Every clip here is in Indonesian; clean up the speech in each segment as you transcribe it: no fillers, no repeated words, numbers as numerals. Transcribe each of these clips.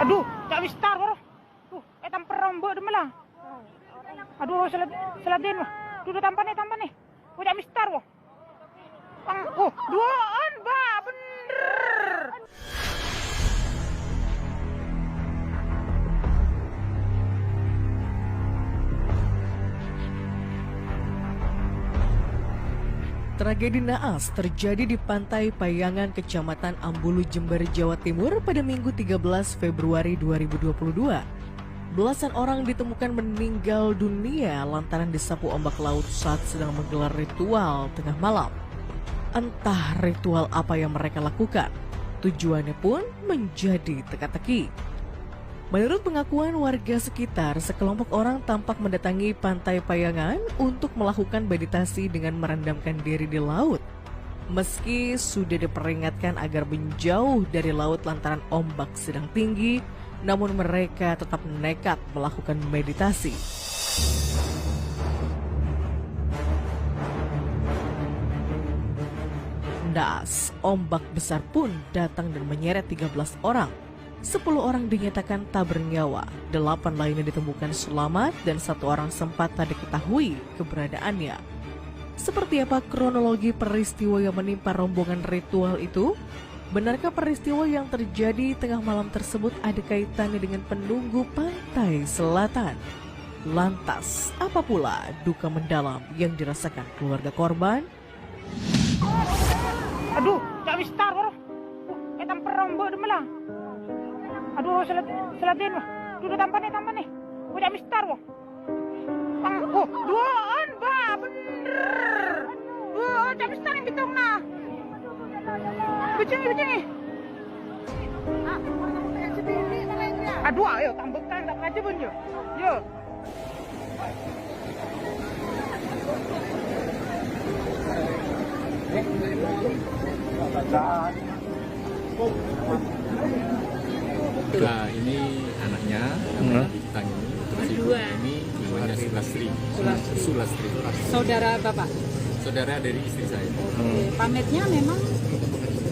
Aduh, tak mistar bro. Tampar rombok demi lah. Aduh, seladin wah. Duh, tampan nih. Tak mistar wah. Duaan, bah, bener. Tragedi naas terjadi di Pantai Payangan, Kecamatan Ambulu, Jember, Jawa Timur pada Minggu 13 Februari 2022. Belasan orang ditemukan meninggal dunia lantaran disapu ombak laut saat sedang menggelar ritual tengah malam. Entah ritual apa yang mereka lakukan, tujuannya pun menjadi teka-teki. Menurut pengakuan warga sekitar, sekelompok orang tampak mendatangi Pantai Payangan untuk melakukan meditasi dengan merendamkan diri di laut. Meski sudah diperingatkan agar menjauh dari laut lantaran ombak sedang tinggi, namun mereka tetap nekat melakukan meditasi. Naas, ombak besar pun datang dan menyeret 13 orang. 10 orang dinyatakan tak bernyawa, 8 lainnya ditemukan selamat dan 1 orang sempat tak diketahui keberadaannya. Seperti apa kronologi peristiwa yang menimpa rombongan ritual itu? Benarkah peristiwa yang terjadi tengah malam tersebut ada kaitannya dengan penunggu pantai selatan? Lantas, apa pula duka mendalam yang dirasakan keluarga korban? Aduh, tak mistar bro. Tampar rombok demi lah. Aduh, seladin wah. Duh, tampan nih. Tak mistar wah. Duaan, bah, bener. Tak mistar yang bitong nah. Beceng. Aduh, ayo tambekan tak aja pun yo. Yo. Nah, ini anaknya, namanya Bintang ini, terus ibu ini namanya Sulastri. Saudara Bapak? Saudara dari istri saya. Pamitnya memang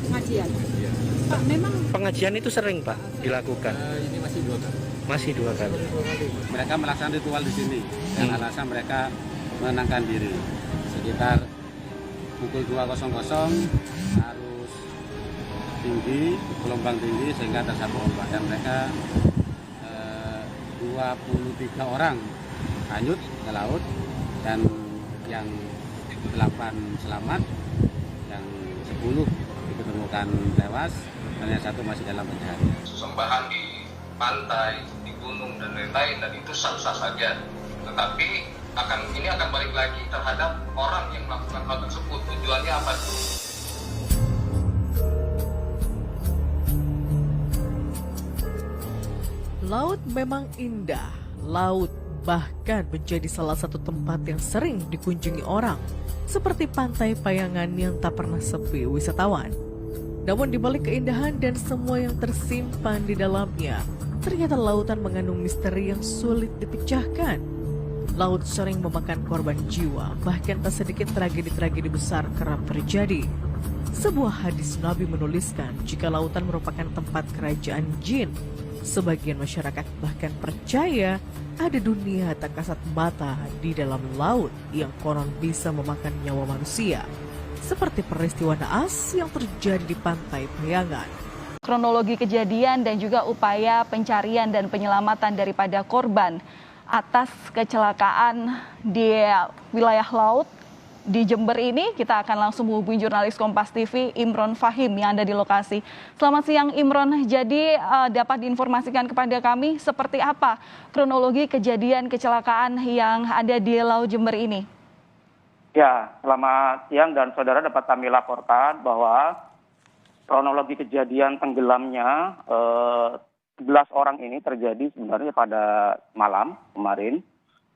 pengajian? Ya. Pak, memang Pengajian itu sering Pak dilakukan? Ini masih 2 kali. Masih 2 kali. Mereka melaksanakan ritual di sini dan alasan mereka menenangkan diri. Sekitar pukul 2.00 arus tinggi, gelombang tinggi sehingga tersapu ombak dan mereka 23 orang hanyut ke laut dan yang 8 selamat, yang 10 ditemukan tewas dan yang 1 masih dalam pencarian. Sembahan di pantai, di gunung dan lain-lain, dan itu sah-sah saja. Tetapi ini akan balik lagi terhadap orang yang melakukan hal tersebut. Tujuannya apa? Laut memang indah. Laut bahkan menjadi salah satu tempat yang sering dikunjungi orang, seperti Pantai Payangan yang tak pernah sepi wisatawan. Namun di balik keindahan dan semua yang tersimpan di dalamnya, ternyata lautan mengandung misteri yang sulit dipecahkan. Laut sering memakan korban jiwa, bahkan tak sedikit tragedi-tragedi besar kerap terjadi. Sebuah hadis Nabi menuliskan jika lautan merupakan tempat kerajaan jin. Sebagian masyarakat bahkan percaya ada dunia tak kasat mata di dalam laut yang konon bisa memakan nyawa manusia. Seperti peristiwa naas yang terjadi di Pantai Payangan. Kronologi kejadian dan juga upaya pencarian dan penyelamatan daripada korban atas kecelakaan di wilayah laut di Jember ini, kita akan langsung menghubungi jurnalis Kompas TV Imron Fahim yang ada di lokasi. Selamat siang Imron, jadi dapat diinformasikan kepada kami seperti apa kronologi kejadian kecelakaan yang ada di Laut Jember ini? Ya, selamat siang dan saudara, dapat kami laporkan bahwa kronologi kejadian tenggelamnya 11 orang ini terjadi sebenarnya pada malam kemarin,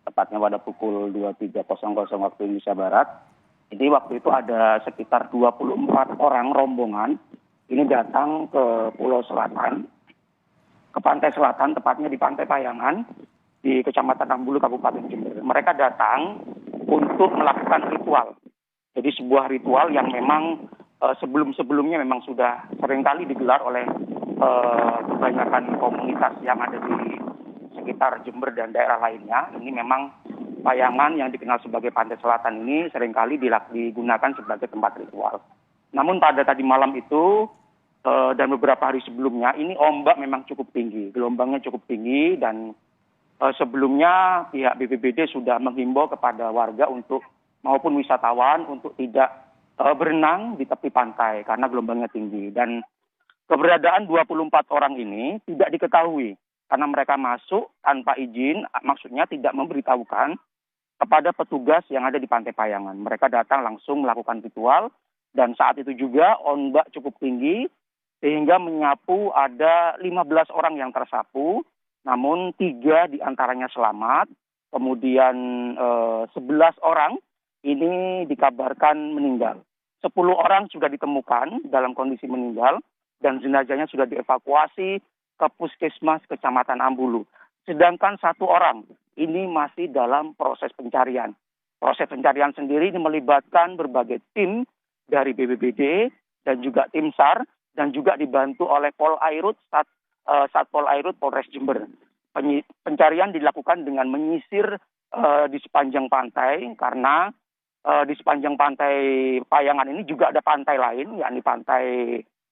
tepatnya pada pukul 23.00 waktu Indonesia Barat. Jadi waktu itu ada sekitar 24 orang rombongan ini datang ke Pulau Selatan, ke pantai selatan, tepatnya di Pantai Payangan, di Kecamatan Ambulu, Kabupaten Jember. Mereka datang untuk melakukan ritual. Jadi sebuah ritual yang memang sebelum-sebelumnya memang sudah seringkali digelar oleh kebanyakan komunitas yang ada di sekitar Jember dan daerah lainnya. Ini memang Payangan yang dikenal sebagai Pantai Selatan ini seringkali digunakan sebagai tempat ritual. Namun pada tadi malam itu dan beberapa hari sebelumnya ini ombak memang cukup tinggi, gelombangnya cukup tinggi, dan sebelumnya pihak BPBD sudah menghimbau kepada warga untuk maupun wisatawan untuk tidak berenang di tepi pantai karena gelombangnya tinggi. Dan keberadaan 24 orang ini tidak diketahui karena mereka masuk tanpa izin, maksudnya tidak memberitahukan kepada petugas yang ada di Pantai Payangan. Mereka datang langsung melakukan ritual, dan saat itu juga ombak cukup tinggi sehingga menyapu ada 15 orang yang tersapu, namun 3 diantaranya selamat. Kemudian 11 orang ini dikabarkan meninggal. 10 orang sudah ditemukan dalam kondisi meninggal dan jenazahnya sudah dievakuasi ke Puskesmas Kecamatan Ambulu. Sedangkan 1 orang ini masih dalam proses pencarian. Proses pencarian sendiri ini melibatkan berbagai tim dari BPBD dan juga tim SAR dan juga dibantu oleh Polairut, Satpol Airut Polres Jember. Pencarian dilakukan dengan menyisir di sepanjang pantai karena di sepanjang pantai Payangan ini juga ada pantai lain, yakni Pantai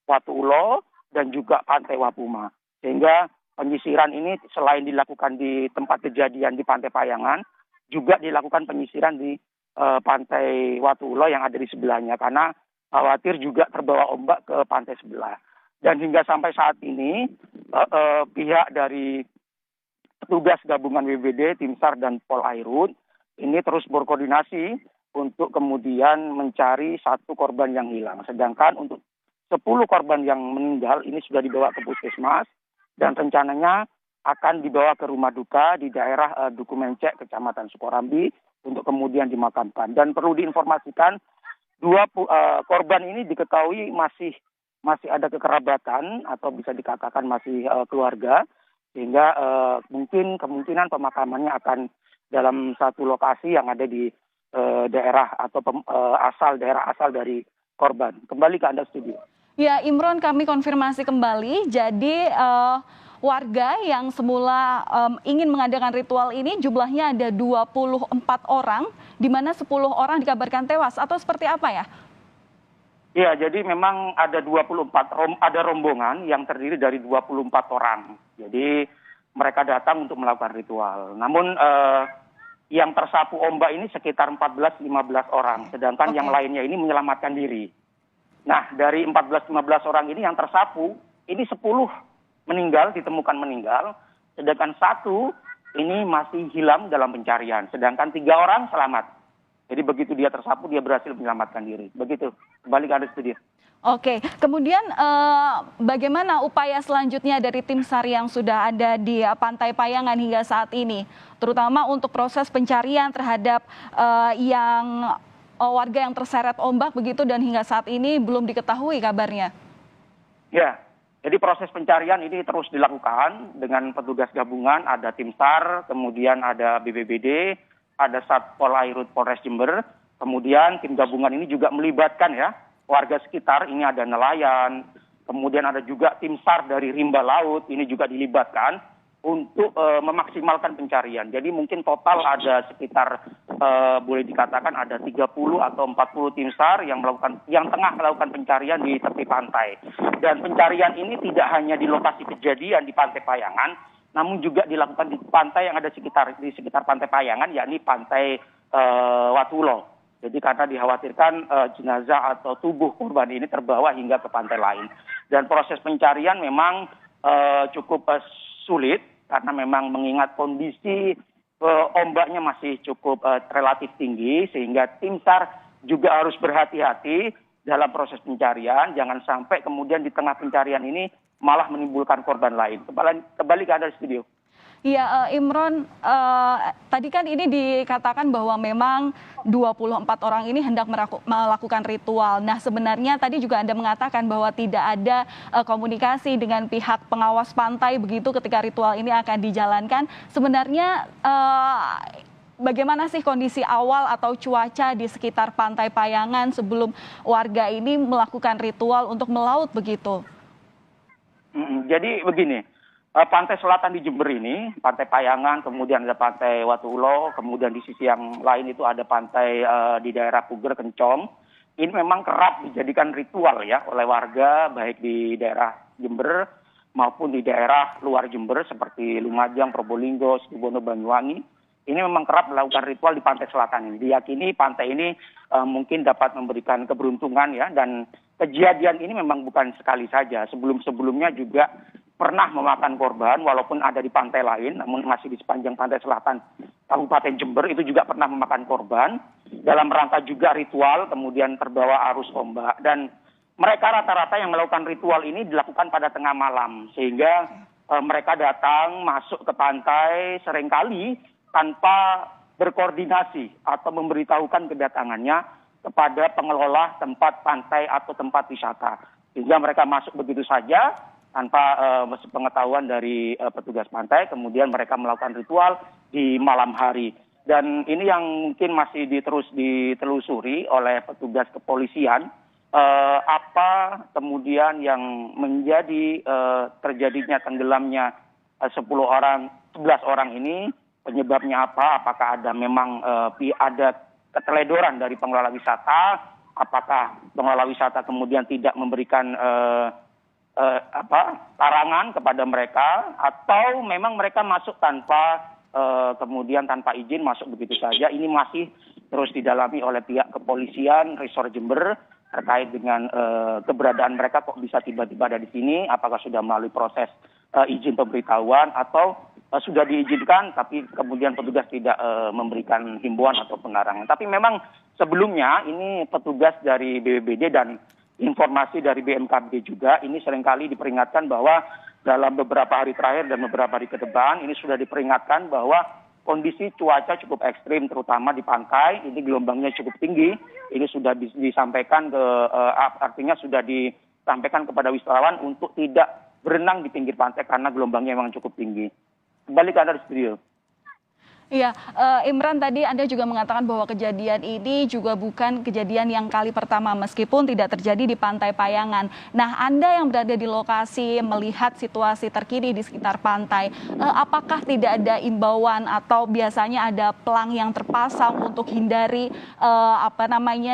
Watu Ulo dan juga Pantai Wapuma. Sehingga penyisiran ini selain dilakukan di tempat kejadian di Pantai Payangan, juga dilakukan penyisiran di Pantai Watu Ulo yang ada di sebelahnya karena khawatir juga terbawa ombak ke pantai sebelah. Dan hingga sampai saat ini pihak dari petugas gabungan BPBD, Tim SAR dan Polairut ini terus berkoordinasi untuk kemudian mencari 1 korban yang hilang. Sedangkan untuk 10 korban yang meninggal ini sudah dibawa ke puskesmas dan rencananya akan dibawa ke rumah duka di daerah Duku Mencek, Kecamatan Sukorambi untuk kemudian dimakamkan. Dan perlu diinformasikan 2 korban ini diketahui masih ada kekerabatan atau bisa dikatakan masih keluarga, sehingga mungkin kemungkinan pemakamannya akan dalam satu lokasi yang ada di daerah atau daerah asal dari korban. Kembali ke Anda studio. Ya, Imron, kami konfirmasi kembali. Jadi warga yang semula ingin mengadakan ritual ini jumlahnya ada 24 orang, di mana 10 orang dikabarkan tewas atau seperti apa ya? Iya, jadi memang ada ada rombongan yang terdiri dari 24 orang. Jadi mereka datang untuk melakukan ritual. Namun yang tersapu ombak ini sekitar 14-15 orang, sedangkan yang lainnya ini menyelamatkan diri. Nah, dari 14-15 orang ini yang tersapu, ini 10 meninggal, ditemukan meninggal, sedangkan 1 ini masih hilang dalam pencarian, sedangkan 3 orang selamat. Jadi begitu dia tersapu, dia berhasil menyelamatkan diri. Begitu, kembali ke Anda studio. Oke, kemudian bagaimana upaya selanjutnya dari tim SAR yang sudah ada di Pantai Payangan hingga saat ini, terutama untuk proses pencarian terhadap warga yang terseret ombak begitu dan hingga saat ini belum diketahui kabarnya? Ya, jadi proses pencarian ini terus dilakukan dengan petugas gabungan, ada tim SAR, kemudian ada BPBD, ada Satpol Airut Polres Jember, kemudian tim gabungan ini juga melibatkan ya warga sekitar, ini ada nelayan, kemudian ada juga tim SAR dari Rimba Laut, ini juga dilibatkan untuk memaksimalkan pencarian. Jadi mungkin total ada sekitar boleh dikatakan ada 30 atau 40 tim SAR yang tengah melakukan pencarian di tepi pantai. Dan pencarian ini tidak hanya di lokasi kejadian di Pantai Payangan, namun juga dilakukan di pantai yang ada di sekitar Pantai Payangan, yakni Pantai Watu Ulo. Jadi karena dikhawatirkan jenazah atau tubuh korban ini terbawa hingga ke pantai lain. Dan proses pencarian memang cukup sulit karena memang mengingat kondisi ombaknya masih cukup relatif tinggi, sehingga tim SAR juga harus berhati-hati dalam proses pencarian. Jangan sampai kemudian di tengah pencarian ini malah menimbulkan korban lain. Kembali ke Anda studio. Iya, Imron, tadi kan ini dikatakan bahwa memang 24 orang ini hendak melakukan ritual. Nah, sebenarnya tadi juga Anda mengatakan bahwa tidak ada komunikasi dengan pihak pengawas pantai begitu ketika ritual ini akan dijalankan. Sebenarnya bagaimana sih kondisi awal atau cuaca di sekitar Pantai Payangan sebelum warga ini melakukan ritual untuk melaut begitu? Jadi begini, pantai selatan di Jember ini, Pantai Payangan, kemudian ada Pantai Watulo, kemudian di sisi yang lain itu ada pantai di daerah Puger, Kencong. Ini memang kerap dijadikan ritual ya oleh warga, baik di daerah Jember maupun di daerah luar Jember seperti Lumajang, Probolinggo, Situbondo, Banyuwangi. Ini memang kerap melakukan ritual di pantai selatan ini. Diyakini pantai ini mungkin dapat memberikan keberuntungan ya, dan kejadian ini memang bukan sekali saja. Sebelum-sebelumnya juga pernah memakan korban walaupun ada di pantai lain, namun masih di sepanjang pantai selatan Kabupaten Jember itu juga pernah memakan korban dalam rangka juga ritual, kemudian terbawa arus ombak. Dan mereka rata-rata yang melakukan ritual ini dilakukan pada tengah malam, sehingga mereka datang masuk ke pantai seringkali tanpa berkoordinasi atau memberitahukan kedatangannya kepada pengelola tempat pantai atau tempat wisata. Sehingga mereka masuk begitu saja tanpa sepengetahuan dari petugas pantai, kemudian mereka melakukan ritual di malam hari. Dan ini yang mungkin masih terus ditelusuri oleh petugas kepolisian, apa kemudian yang menjadi terjadinya tenggelamnya 11 orang ini, penyebabnya apa, apakah ada memang ada keteledoran dari pengelola wisata, apakah pengelola wisata kemudian tidak memberikan larangan kepada mereka, atau memang mereka masuk kemudian tanpa izin masuk begitu saja. Ini masih terus didalami oleh pihak kepolisian Resor Jember terkait dengan keberadaan mereka kok bisa tiba-tiba ada di sini, apakah sudah melalui proses izin pemberitahuan atau sudah diizinkan tapi kemudian petugas tidak memberikan himbauan atau larangan. Tapi memang sebelumnya ini petugas dari BPBD dan informasi dari BMKG juga ini seringkali diperingatkan bahwa dalam beberapa hari terakhir dan beberapa hari ke depan ini sudah diperingatkan bahwa kondisi cuaca cukup ekstrim terutama di pantai, ini gelombangnya cukup tinggi. Ini sudah disampaikan artinya sudah disampaikan kepada wisatawan untuk tidak berenang di pinggir pantai karena gelombangnya memang cukup tinggi. Kembali ke Anda di studio. Iya, Imran, tadi Anda juga mengatakan bahwa kejadian ini juga bukan kejadian yang kali pertama meskipun tidak terjadi di Pantai Payangan. Nah, Anda yang berada di lokasi melihat situasi terkini di sekitar pantai, apakah tidak ada imbauan atau biasanya ada pelang yang terpasang untuk hindari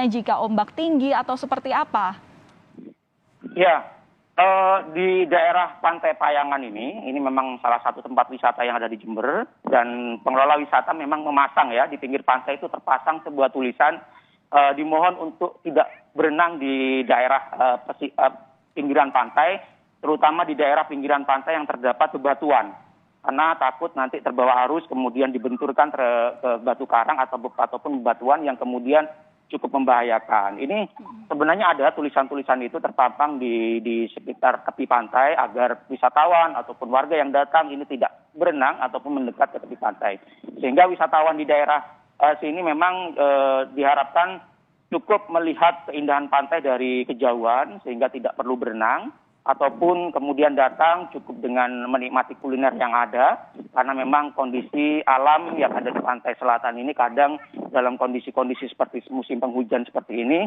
jika ombak tinggi atau seperti apa? Ya. Di daerah Pantai Payangan ini memang salah satu tempat wisata yang ada di Jember, dan pengelola wisata memang memasang ya di pinggir pantai itu terpasang sebuah tulisan dimohon untuk tidak berenang di daerah pinggiran pantai, terutama di daerah pinggiran pantai yang terdapat bebatuan, karena takut nanti terbawa arus kemudian dibenturkan ke batu karang ataupun bebatuan yang kemudian cukup membahayakan. Ini sebenarnya ada tulisan-tulisan itu terpampang di sekitar tepi pantai agar wisatawan ataupun warga yang datang ini tidak berenang ataupun mendekat ke tepi pantai. Sehingga wisatawan di daerah sini memang diharapkan cukup melihat keindahan pantai dari kejauhan sehingga tidak perlu berenang, ataupun kemudian datang cukup dengan menikmati kuliner yang ada, karena memang kondisi alam yang ada di pantai selatan ini kadang dalam kondisi-kondisi seperti musim penghujan seperti ini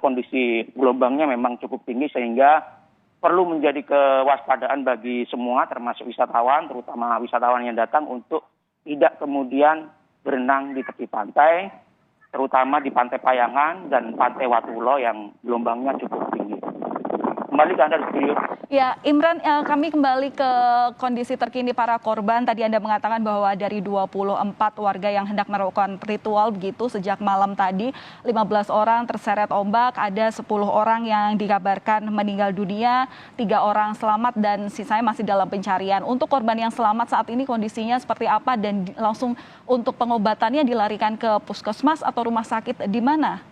kondisi gelombangnya memang cukup tinggi sehingga perlu menjadi kewaspadaan bagi semua termasuk wisatawan, terutama wisatawan yang datang untuk tidak kemudian berenang di tepi pantai, terutama di Pantai Payangan dan Pantai Watulo yang gelombangnya cukup tinggi. Kembali ke Anda di studio. Ya, Imran, kami kembali ke kondisi terkini para korban. Tadi Anda mengatakan bahwa dari 24 warga yang hendak melakukan ritual begitu sejak malam tadi, 15 orang terseret ombak, ada 10 orang yang dikabarkan meninggal dunia, 3 orang selamat dan sisanya masih dalam pencarian. Untuk korban yang selamat saat ini kondisinya seperti apa dan langsung untuk pengobatannya dilarikan ke puskesmas atau rumah sakit di mana?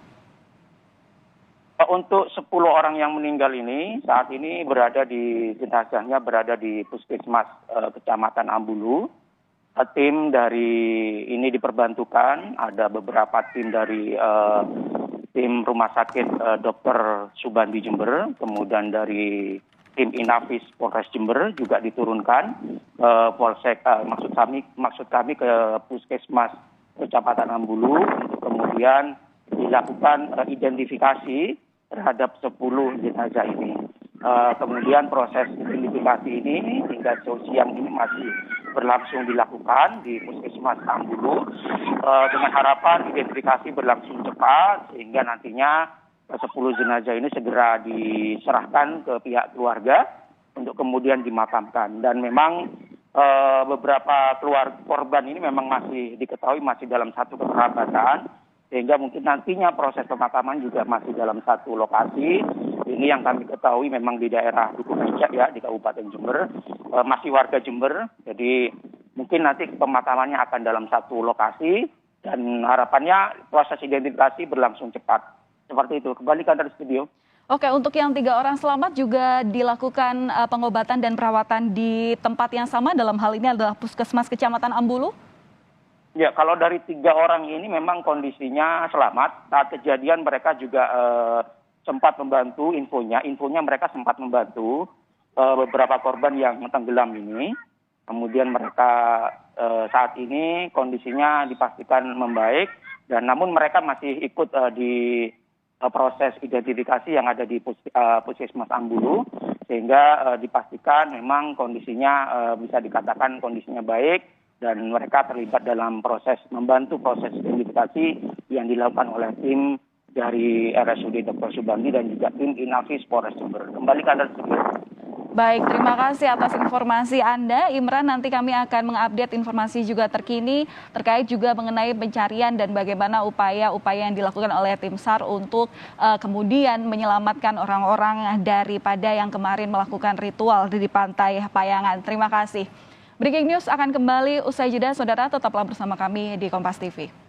Untuk 10 orang yang meninggal ini saat ini jenazahnya berada di Puskesmas Kecamatan Ambulu. Tim dari ini diperbantukan, ada beberapa tim dari tim Rumah Sakit Dr. Subandi Jember, kemudian dari tim Inafis Polres Jember juga diturunkan Polsek maksud kami ke Puskesmas Kecamatan Ambulu untuk kemudian dilakukan identifikasi terhadap 10 jenazah ini. Kemudian proses identifikasi ini hingga siang ini masih berlangsung dilakukan di Puskesmas Ambulu dengan harapan identifikasi berlangsung cepat sehingga nantinya 10 jenazah ini segera diserahkan ke pihak keluarga untuk kemudian dimakamkan. Dan memang beberapa keluarga korban ini memang masih diketahui masih dalam satu kekerabatan, sehingga mungkin nantinya proses pemakaman juga masih dalam satu lokasi. Ini yang kami ketahui memang di daerah Duku Mencek ya, di Kabupaten Jember, masih warga Jember. Jadi mungkin nanti pemakamannya akan dalam satu lokasi dan harapannya proses identifikasi berlangsung cepat. Seperti itu. Kembali ke dari studio. Oke, untuk yang 3 orang selamat juga dilakukan pengobatan dan perawatan di tempat yang sama, dalam hal ini adalah Puskesmas Kecamatan Ambulu? Ya, kalau dari 3 orang ini memang kondisinya selamat. Saat kejadian mereka juga sempat membantu infonya mereka sempat membantu beberapa korban yang tenggelam ini. Kemudian mereka saat ini kondisinya dipastikan membaik, dan namun mereka masih ikut di proses identifikasi yang ada di Puskesmas Ambulu, sehingga dipastikan memang kondisinya bisa dikatakan kondisinya baik, dan mereka terlibat dalam membantu proses identifikasi yang dilakukan oleh tim dari RSUD Dr. Subandi dan juga tim Inafis Polres Jember. Kembali ke Anda studio. Baik, terima kasih atas informasi Anda. Imran, nanti kami akan mengupdate informasi juga terkini terkait juga mengenai pencarian dan bagaimana upaya-upaya yang dilakukan oleh tim SAR untuk kemudian menyelamatkan orang-orang daripada yang kemarin melakukan ritual di Pantai Payangan. Terima kasih. Breaking News akan kembali usai jeda, saudara, tetaplah bersama kami di Kompas TV.